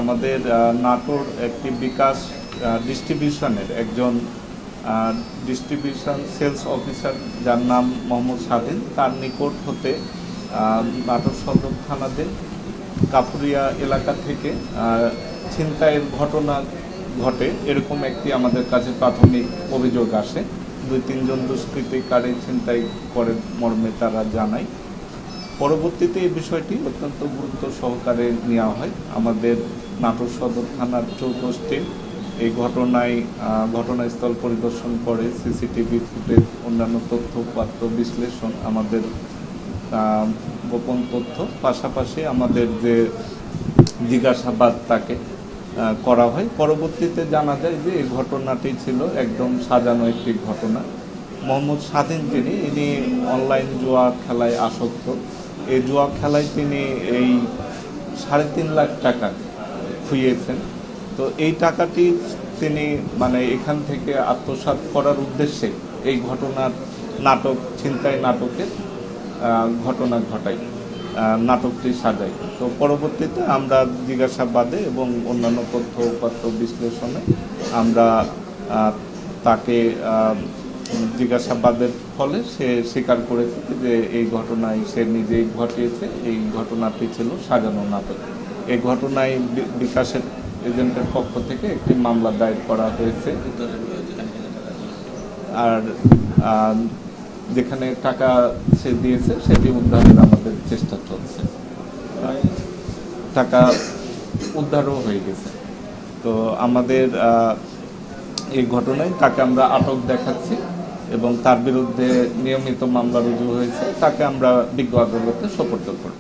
আমাদের নাটোর একটি বিকাশ ডিস্ট্রিবিউশনের একজন ডিস্ট্রিবিউশন সেলস অফিসার যার নাম মোহাম্মদ স্বাধীন, তার নিকট হতে নাটোর সদর থানাতে কাপুরিয়া এলাকা থেকে ছিনতাইয়ের ঘটনা ঘটে এরকম একটি আমাদের কাছে প্রাথমিক অভিযোগ আসে। 2-3 জন দুষ্কৃতিকারী ছিনতাই করে মর্মে তারা জানায়। পরবর্তীতে এই বিষয়টি অত্যন্ত গুরুত্ব সহকারে নেওয়া হয়। আমাদের নাটোর সদর থানার চৌকস টিম এই ঘটনাস্থল পরিদর্শন করে সিসিটিভি ফুটেজ, অন্যান্য তথ্যপাত্র বিশ্লেষণ, আমাদের গোপন তথ্য, পাশাপাশি আমাদের যে জিজ্ঞাসাবাদ তাকে করা হয়। পরবর্তীতে জানা যায় যে এই ঘটনাটি ছিল একদম সাজানো একটি ঘটনা। মোহাম্মদ স্বাধীন ইনি অনলাইন জুয়া খেলায় আসক্ত। এই জুয়া খেলায় তিনি এই 3.5 লাখ টাকা খুইয়েছেন। তো এই টাকাটি তিনি এখান থেকে আত্মসাৎ করার উদ্দেশ্যে এই ছিনতাই নাটকের ঘটনা ঘটায়, নাটকটি সাজাই। তো পরবর্তীতে আমরা জিজ্ঞাসাবাদে এবং অন্যান্য তথ্যপত্র বিশ্লেষণে আমরা তাকে জিজ্ঞাসাবাদের ফলে সে স্বীকার করেছে যে এই ঘটনায় সে নিজেই ঘটিয়েছে। এই ঘটনাটি ছিল সাজানো নাটক। এই ঘটনায় বিকাশের এজেন্টের পক্ষ থেকে একটি মামলা দায়ের করা হয়েছে। আর যেখানে টাকা সে দিয়েছে সেটি উদ্ধারের আমাদের চেষ্টা চলছে। টাকা উদ্ধারও হয়ে গেছে। তো আমাদের এই ঘটনায় তাকে আমরা আটক দেখাচ্ছি এবং তার বিরুদ্ধে নিয়মিত মামলা রুজু হয়েছে। তাকে আমরা বিজ্ঞ আদালতে সোপর্দ করব।